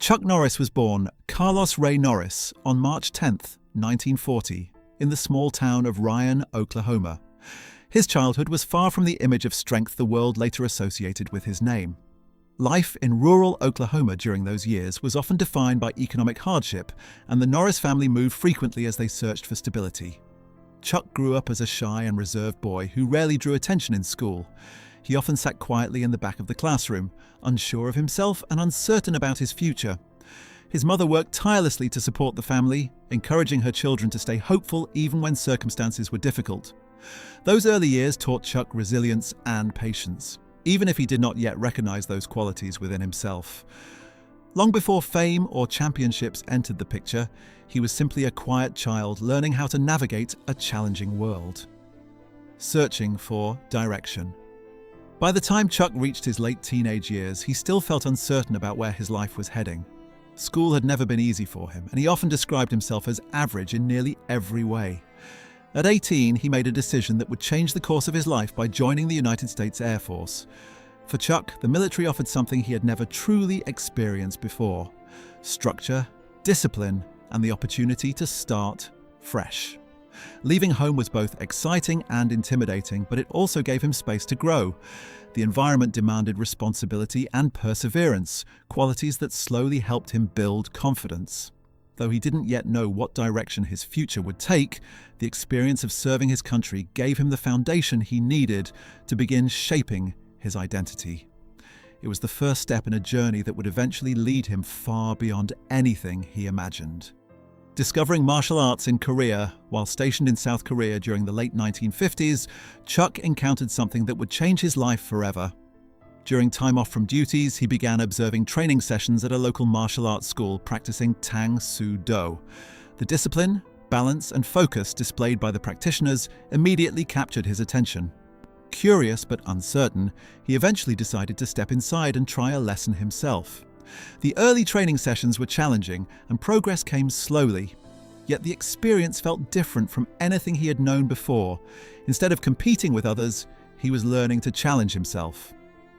Chuck Norris was born Carlos Ray Norris on March 10, 1940, in the small town of Ryan, Oklahoma. His childhood was far from the image of strength the world later associated with his name. Life in rural Oklahoma during those years was often defined by economic hardship, and the Norris family moved frequently as they searched for stability. Chuck grew up as a shy and reserved boy who rarely drew attention in school. He often sat quietly in the back of the classroom, unsure of himself and uncertain about his future. His mother worked tirelessly to support the family, encouraging her children to stay hopeful even when circumstances were difficult. Those early years taught Chuck resilience and patience, even if he did not yet recognize those qualities within himself. Long before fame or championships entered the picture, he was simply a quiet child learning how to navigate a challenging world. Searching for direction. By the time Chuck reached his late teenage years, he still felt uncertain about where his life was heading. School had never been easy for him, and he often described himself as average in nearly every way. At 18, he made a decision that would change the course of his life by joining the United States Air Force. For Chuck, the military offered something he had never truly experienced before: structure, discipline, and the opportunity to start fresh. Leaving home was both exciting and intimidating, but it also gave him space to grow. The environment demanded responsibility and perseverance, qualities that slowly helped him build confidence. Though he didn't yet know what direction his future would take, the experience of serving his country gave him the foundation he needed to begin shaping his identity. It was the first step in a journey that would eventually lead him far beyond anything he imagined. Discovering martial arts in Korea while stationed in South Korea during the late 1950s, Chuck encountered something that would change his life forever. During time off from duties, he began observing training sessions at a local martial arts school practicing Tang Soo Do. The discipline, balance, and focus displayed by the practitioners immediately captured his attention. Curious but uncertain, he eventually decided to step inside and try a lesson himself. The early training sessions were challenging, and progress came slowly. Yet the experience felt different from anything he had known before. Instead of competing with others, he was learning to challenge himself.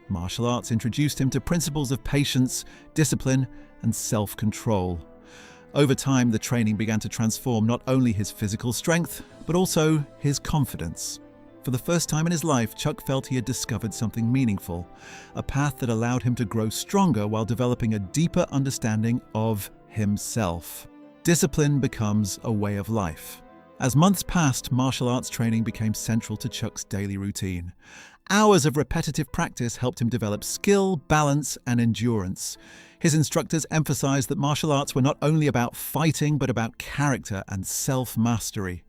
Martial arts introduced him to principles of patience, discipline, and self-control. Over time, the training began to transform not only his physical strength, but also his confidence. For the first time in his life, Chuck felt he had discovered something meaningful, a path that allowed him to grow stronger while developing a deeper understanding of himself. Discipline becomes a way of life. As months passed, martial arts training became central to Chuck's daily routine. Hours of repetitive practice helped him develop skill, balance, and endurance. His instructors emphasized that martial arts were not only about fighting, but about character and self-mastery.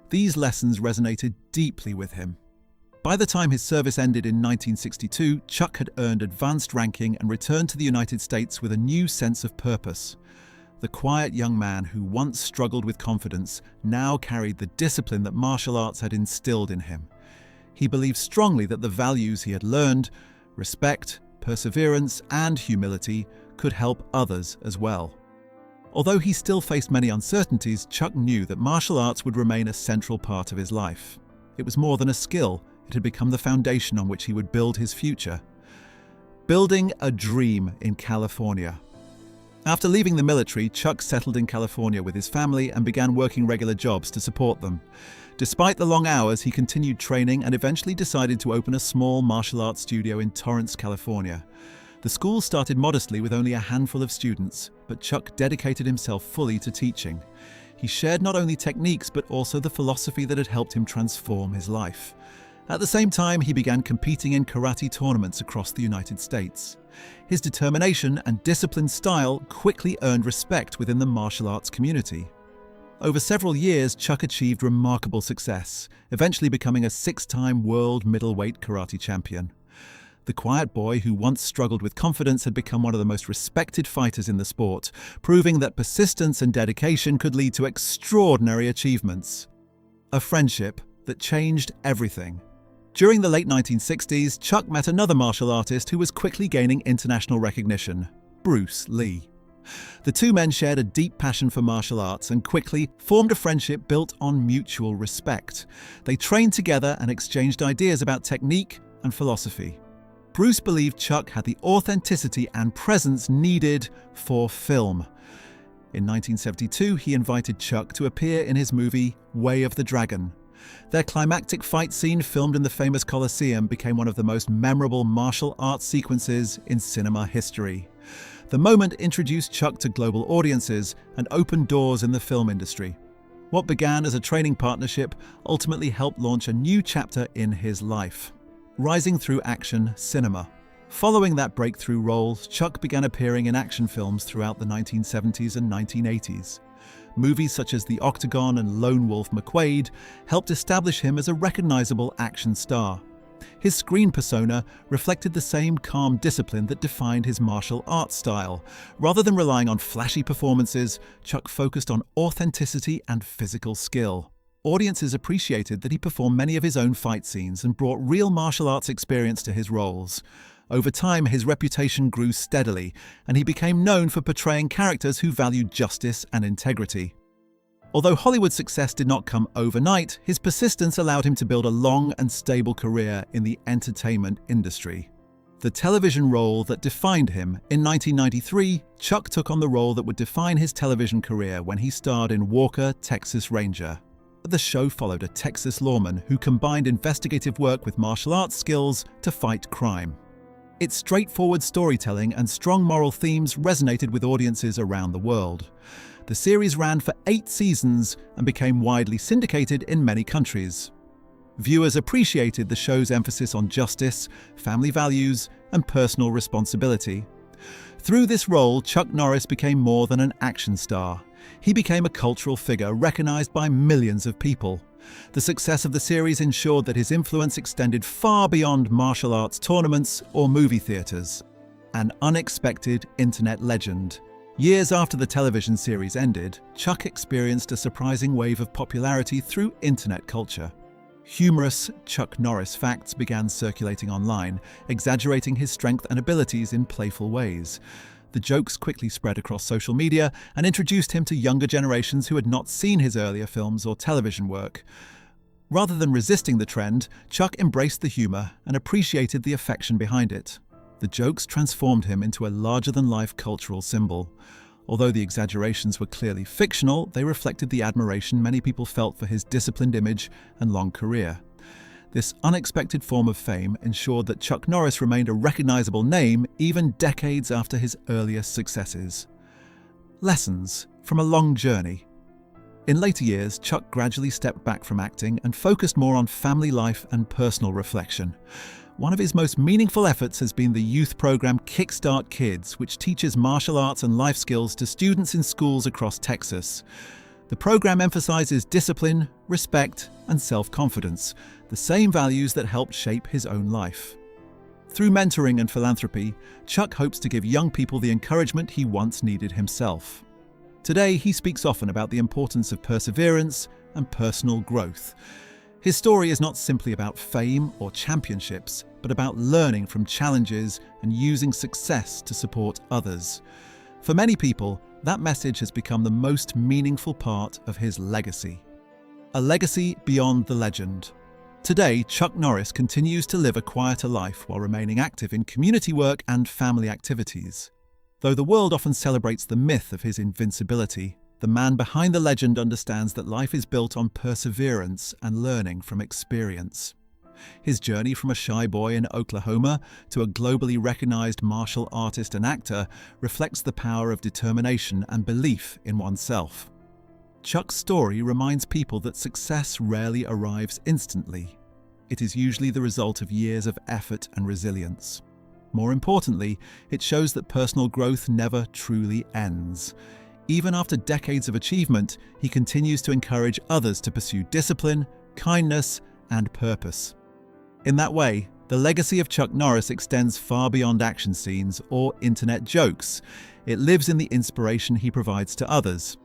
These lessons resonated deeply with him. By the time his service ended in 1962, Chuck had earned advanced ranking and returned to the United States with a new sense of purpose. The quiet young man who once struggled with confidence now carried the discipline that martial arts had instilled in him. He believed strongly that the values he had learned, respect, perseverance, and humility, could help others as well. Although he still faced many uncertainties, Chuck knew that martial arts would remain a central part of his life. It was more than a skill, it had become the foundation on which he would build his future. Building a dream in California. After leaving the military, Chuck settled in California with his family and began working regular jobs to support them. Despite the long hours, he continued training and eventually decided to open a small martial arts studio in Torrance, California. The school started modestly with only a handful of students, but Chuck dedicated himself fully to teaching. He shared not only techniques, but also the philosophy that had helped him transform his life. At the same time, he began competing in karate tournaments across the United States. His determination and disciplined style quickly earned respect within the martial arts community. Over several years, Chuck achieved remarkable success, eventually becoming a 6-time world middleweight karate champion. The quiet boy who once struggled with confidence had become one of the most respected fighters in the sport, proving that persistence and dedication could lead to extraordinary achievements. A friendship that changed everything. During the late 1960s, Chuck met another martial artist who was quickly gaining international recognition: Bruce Lee. The two men shared a deep passion for martial arts and quickly formed a friendship built on mutual respect. They trained together and exchanged ideas about technique and philosophy. Bruce believed Chuck had the authenticity and presence needed for film. In 1972, he invited Chuck to appear in his movie Way of the Dragon. Their climactic fight scene, filmed in the famous Colosseum, became one of the most memorable martial arts sequences in cinema history. The moment introduced Chuck to global audiences and opened doors in the film industry. What began as a training partnership ultimately helped launch a new chapter in his life, rising through action cinema. Following that breakthrough role, Chuck began appearing in action films throughout the 1970s and 1980s. Movies such as The Octagon and Lone Wolf McQuade helped establish him as a recognizable action star. His screen persona reflected the same calm discipline that defined his martial arts style. Rather than relying on flashy performances, Chuck focused on authenticity and physical skill. Audiences appreciated that he performed many of his own fight scenes and brought real martial arts experience to his roles. Over time, his reputation grew steadily, and he became known for portraying characters who valued justice and integrity. Although Hollywood's success did not come overnight, his persistence allowed him to build a long and stable career in the entertainment industry. The television role that defined him: in 1993, Chuck took on the role that would define his television career when he starred in Walker, Texas Ranger. The show followed a Texas lawman who combined investigative work with martial arts skills to fight crime. Its straightforward storytelling and strong moral themes resonated with audiences around the world. The series ran for 8 seasons and became widely syndicated in many countries. Viewers appreciated the show's emphasis on justice, family values, and personal responsibility. Through this role, Chuck Norris became more than an action star. He became a cultural figure recognized by millions of people. The success of the series ensured that his influence extended far beyond martial arts tournaments or movie theaters. An unexpected internet legend. Years after the television series ended, Chuck experienced a surprising wave of popularity through internet culture. Humorous Chuck Norris facts began circulating online, exaggerating his strength and abilities in playful ways. The jokes quickly spread across social media and introduced him to younger generations who had not seen his earlier films or television work. Rather than resisting the trend, Chuck embraced the humor and appreciated the affection behind it. The jokes transformed him into a larger-than-life cultural symbol. Although the exaggerations were clearly fictional, they reflected the admiration many people felt for his disciplined image and long career. This unexpected form of fame ensured that Chuck Norris remained a recognizable name even decades after his earliest successes. Lessons from a long journey. In later years, Chuck gradually stepped back from acting and focused more on family life and personal reflection. One of his most meaningful efforts has been the youth program Kickstart Kids, which teaches martial arts and life skills to students in schools across Texas. The program emphasizes discipline, respect, and self-confidence, the same values that helped shape his own life. Through mentoring and philanthropy, Chuck hopes to give young people the encouragement he once needed himself. Today, he speaks often about the importance of perseverance and personal growth. His story is not simply about fame or championships, but about learning from challenges and using success to support others. For many people, that message has become the most meaningful part of his legacy. A legacy beyond the legend. Today, Chuck Norris continues to live a quieter life while remaining active in community work and family activities. Though the world often celebrates the myth of his invincibility, the man behind the legend understands that life is built on perseverance and learning from experience. His journey from a shy boy in Oklahoma to a globally recognized martial artist and actor reflects the power of determination and belief in oneself. Chuck's story reminds people that success rarely arrives instantly. It is usually the result of years of effort and resilience. More importantly, it shows that personal growth never truly ends. Even after decades of achievement, he continues to encourage others to pursue discipline, kindness, and purpose. In that way, the legacy of Chuck Norris extends far beyond action scenes or internet jokes. It lives in the inspiration he provides to others.